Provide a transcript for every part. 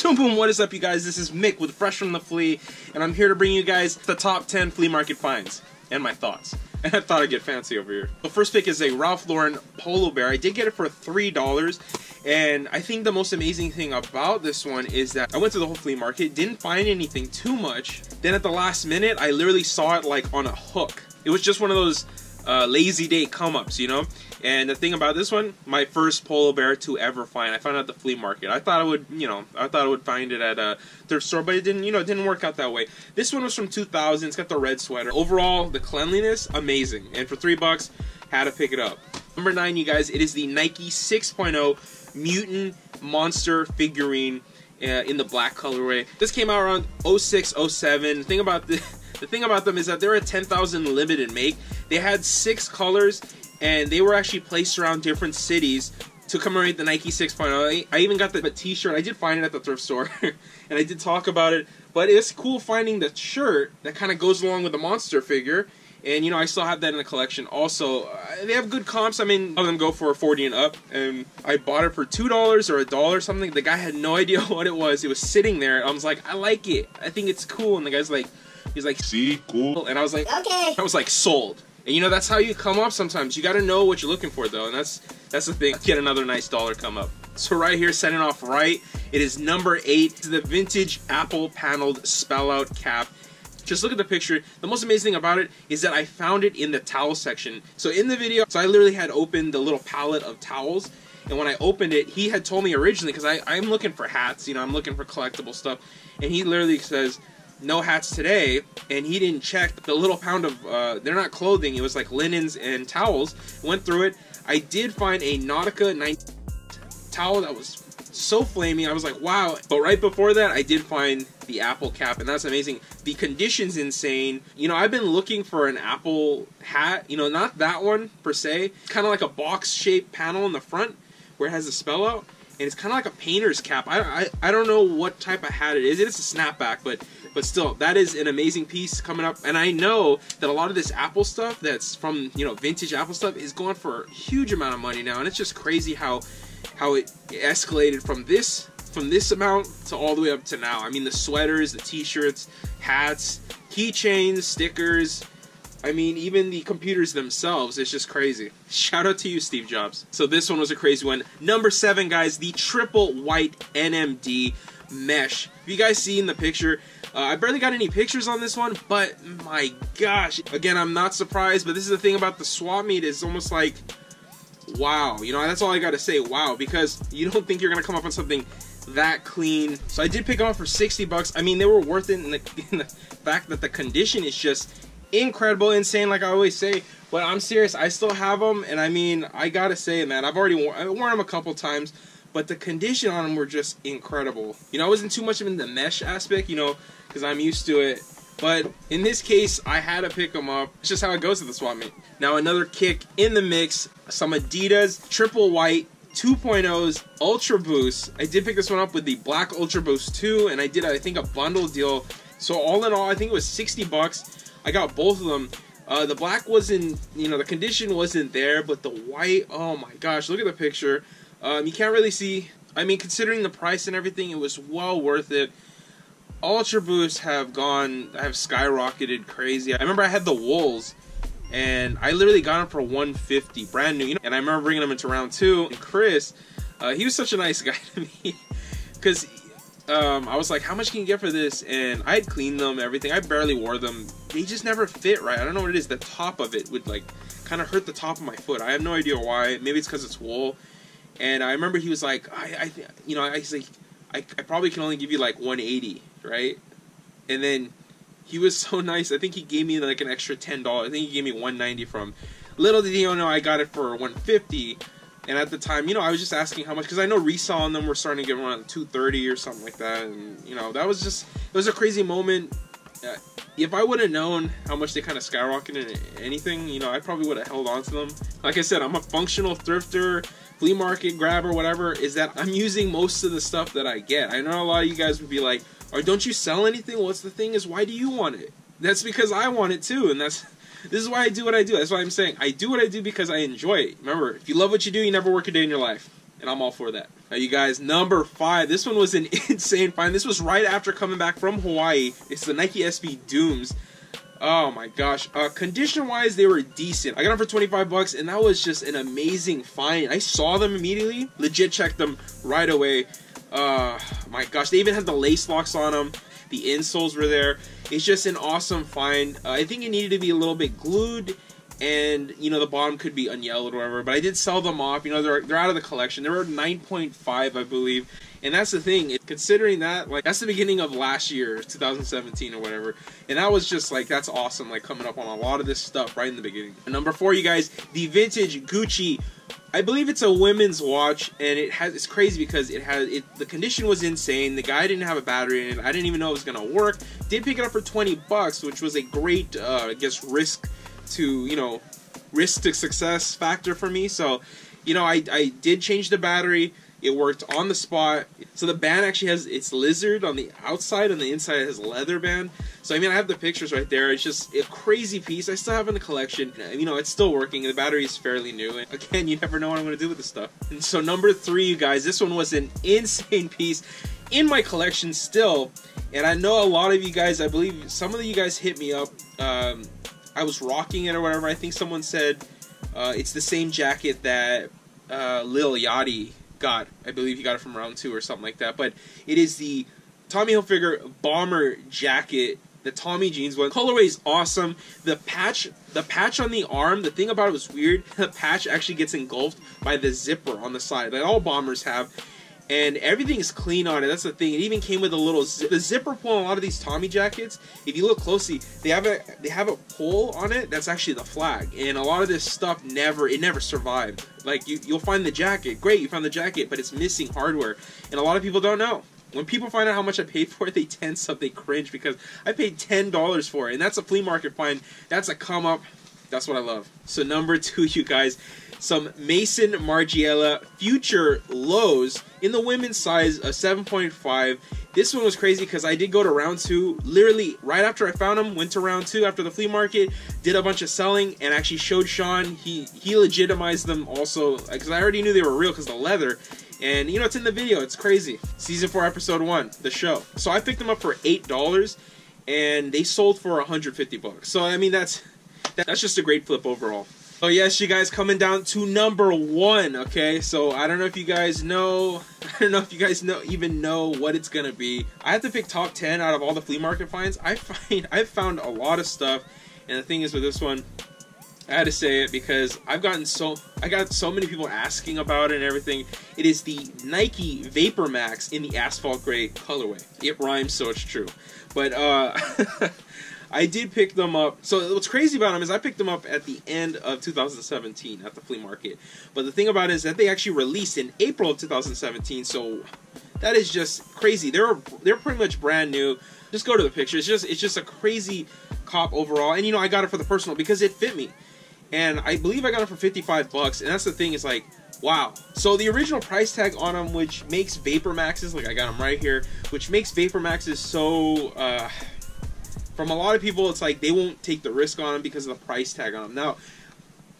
So boom, what is up you guys? This is Mick with Fresh from the Flea, and I'm here to bring you guys the top 10 flea market finds, and my thoughts. And I thought I'd get fancy over here. The first pick is a Ralph Lauren Polo Bear. I did get it for $3, and I think the most amazing thing about this one is that I went to the whole flea market, didn't find anything too much, then at the last minute, I literally saw it like on a hook. It was just one of those lazy day come-ups, you know? And the thing about this one, my first Polo Bear to ever find. I found it at the flea market. I thought I would, I thought I would find it at a thrift store, but it didn't, it didn't work out that way. This one was from 2000. It's got the red sweater. Overall, the cleanliness, amazing. And for $3, had to pick it up. Number 9, you guys, it is the Nike 6.0 Mutant Monster figurine in the black colorway. This came out around 06, 07. The thing about them is that they're a 10,000 limited make. They had 6 colors, and they were actually placed around different cities to commemorate the Nike 6.0. I even got the t-shirt. I did find it at the thrift store, and I did talk about it. But it's cool finding the shirt that kind of goes along with the monster figure. And, I still have that in the collection. Also, they have good comps. I mean, all of them go for 40 and up. And I bought it for $2 or $1 or something. The guy had no idea what it was. It was sitting there. I was like, I like it. I think it's cool. And the guy's like, he's like, see, cool. And I was like, okay. I was like, sold. And that's how you come up sometimes. You got to know what you're looking for, though. And that's the thing. Get another nice dollar come up. So right here, setting off right, it is number 8. It's the vintage apple paneled spell out cap. Just look at the picture. The most amazing thing about it is that I found it in the towel section. So in the video, I literally had opened the little palette of towels. And when I opened it, he had told me originally, because I'm looking for hats, I'm looking for collectible stuff. And he literally says, no hats today, and he didn't check the little pound of, they're not clothing, it was like linens and towels. Went through it. I did find a Nautica 9 towel that was so flaming. I was like, wow. But right before that, I did find the apple cap, and that's amazing. The condition's insane. I've been looking for an apple hat, not that one per se. It's kind of like a box-shaped panel in the front where it has a spell out, and it's kind of like a painter's cap. I don't know what type of hat it is. It's a snapback, but still, that is an amazing piece coming up. And I know that a lot of this Apple stuff that's from, vintage Apple stuff is going for a huge amount of money now. And it's just crazy how it escalated from this amount to all the way up to now. I mean, the sweaters, the t-shirts, hats, keychains, stickers. I mean, even the computers themselves, it's just crazy. Shout out to you, Steve Jobs. So this one was a crazy one. Number 7, guys, the triple white NMD mesh. If you guys see in the picture, I barely got any pictures on this one, but my gosh. Again, I'm not surprised, but this is the thing about the swap meet, is almost like, wow. That's all I gotta say, wow, because you don't think you're gonna come up on something that clean. So I did pick them up for $60. I mean, they were worth it in the fact that the condition is just incredible, insane, like I always say. But I'm serious, I still have them, and I mean, I gotta say, man, I've worn them a couple times, but the condition on them were just incredible. I wasn't too much in the mesh aspect, because I'm used to it. But in this case, I had to pick them up. It's just how it goes at the swap meet. Now another kick in the mix, some Adidas triple white 2.0s Ultra Boost. I did pick this one up with the black Ultra Boost 2, and I did, I think, a bundle deal. So all in all, I think it was $60. I got both of them. The black wasn't, the condition wasn't there, but the white, oh my gosh, look at the picture. You can't really see. I mean, considering the price and everything, it was well worth it. Ultra Boosts have skyrocketed crazy. I remember I had the Wools, and I literally got them for $150, brand new. And I remember bringing them into round 2. And Chris, he was such a nice guy to me, because I was like, how much can you get for this? And I had cleaned them, everything. I barely wore them. They just never fit right. I don't know what it is. The top of it would kind of hurt the top of my foot. I have no idea why. Maybe it's because it's wool. And I remember he was like, I probably can only give you like 180, right? And then he was so nice. I think he gave me like an extra $10. I think he gave me 190 from. Little did he know, I got it for 150. And at the time, I was just asking how much, because I know resale on them were starting to get around 230 or something like that. And that was just, it was a crazy moment. If I would have known how much they kind of skyrocketed in anything, I probably would have held on to them. Like I said, I'm a functional thrifter, flea market grabber, whatever, is that I'm using most of the stuff that I get. I know a lot of you guys would be like, or don't you sell anything? What's the thing is, why do you want it? That's because I want it too, and this is why I do what I do. That's why I'm saying I do what I do because I enjoy it. Remember, if you love what you do, you never work a day in your life. and I'm all for that. Now, you guys, number 5. This one was an insane find. This was right after coming back from Hawaii. It's the Nike SB Dooms. Oh my gosh. Condition-wise, they were decent. I got them for 25 bucks, and that was just an amazing find. I saw them immediately. Legit checked them right away. My gosh. They even had the lace locks on them. The insoles were there. It's just an awesome find. I think it needed to be a little bit glued, and you know, the bottom could be unyellowed or whatever, but I did sell them off. You know, they're out of the collection. They were 9.5, I believe. And that's the thing, considering that, like, that's the beginning of last year, 2017 or whatever. And that was just like, that's awesome, like, coming up on a lot of this stuff right in the beginning. And number 4, you guys, the vintage Gucci. I believe it's a women's watch, and it's crazy because the condition was insane. The guy didn't have a battery in it. I didn't even know it was gonna work. Did pick it up for 20 bucks, which was a great, I guess, risk to success factor for me. So, you know, I did change the battery. It worked on the spot. So the band actually has, it's lizard on the outside, on the inside it has a leather band. So I mean, I have the pictures right there. It's just a crazy piece. I still have it in the collection. You know, it's still working. The battery is fairly new. And again, you never know what I'm going to do with this stuff. And so number 3, you guys, this one was an insane piece in my collection still. And I know a lot of you guys, I believe some of you guys hit me up. I was rocking it or whatever. I think someone said it's the same jacket that Lil Yachty got. I believe he got it from round 2 or something like that. But it is the Tommy Hilfiger bomber jacket, the Tommy jeans one. Colorway is awesome. The patch on the arm, the thing about it was weird. The patch actually gets engulfed by the zipper on the side, like all bombers have. And everything's clean on it. That's the thing. It even came with a little the zipper pull on a lot of these Tommy jackets. If you look closely, they have a pull on it that's actually the flag. And a lot of this stuff never survived. Like you'll find the jacket, great, you found the jacket, but it's missing hardware. And a lot of people don't know. When people find out how much I paid for it, they tense up, they cringe because I paid $10 for it, and that's a flea market find. That's a come up. That's what I love. So number 2, you guys. Some MAISON Margiela Future Lows in the women's size, a 7.5. This one was crazy because I did go to round 2. Literally, right after I found them, went to round 2 after the flea market, did a bunch of selling, and actually showed Sean. He legitimized them also, because I already knew they were real because the leather. And, you know, it's in the video. It's crazy. Season 4, Episode 1, the show. So I picked them up for $8, and they sold for 150 bucks. So, I mean, that's just a great flip overall. So yes, you guys, coming down to number 1, okay? So I don't know if you guys know, even know what it's gonna be. I have to pick top 10 out of all the flea market finds. I've found a lot of stuff, and the thing is with this one, I had to say it because I got so many people asking about it and everything. It is the Nike VAPORMAX in the asphalt gray colorway. It rhymes, so it's true. But I did pick them up. So what's crazy about them is I picked them up at the end of 2017 at the flea market. But the thing about it is that they actually released in April of 2017. So that is just crazy. They're pretty much brand new. Just go to the picture. It's just a crazy cop overall. And you know, I got it for the personal because it fit me. And I believe I got it for 55 bucks. And that's the thing, is like, wow. So the original price tag on them, which makes VAPORMAXes, like I got them right here, which makes VAPORMAXes so, from a lot of people, it's like they won't take the risk on them because of the price tag on them. Now,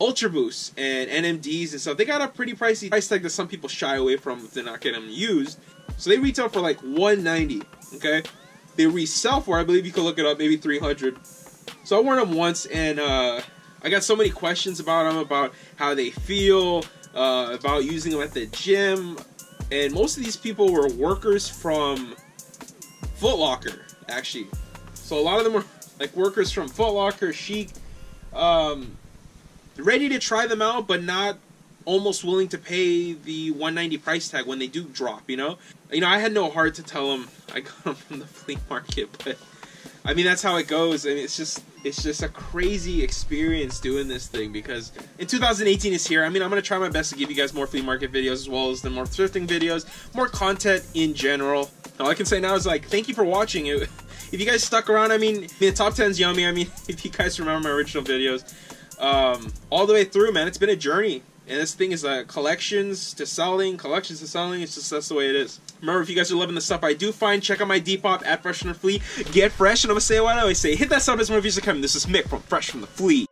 Ultra Boosts and NMDs and stuff, they got a pretty pricey price tag that some people shy away from if they're not getting them used. So they retail for like $190, okay? They resell for, I believe you can look it up, maybe $300. So I wore them once, and I got so many questions about them, about how they feel, about using them at the gym. And most of these people were workers from Foot Locker, actually. So a lot of them were like workers from Foot Locker, Chic, ready to try them out, but not almost willing to pay the $190 price tag when they do drop, you know? I had no heart to tell them I got them from the flea market, but I mean, that's how it goes. I mean, it's just a crazy experience doing this thing, because in 2018 is here. I mean, I'm going to try my best to give you guys more flea market videos as well as the more thrifting videos, more content in general. All I can say now is, like, thank you for watching it. If you guys stuck around, I mean, the top 10's yummy. I mean, if you guys remember my original videos, all the way through, man, it's been a journey. And this thing is collections to selling. It's just, that's the way it is. Remember, if you guys are loving the stuff I do find, check out my Depop at Fresh from the Flea. Get fresh, and I'm going to say what I always say. Hit that sub as more videos are coming. This is Mick from Fresh from the Flea.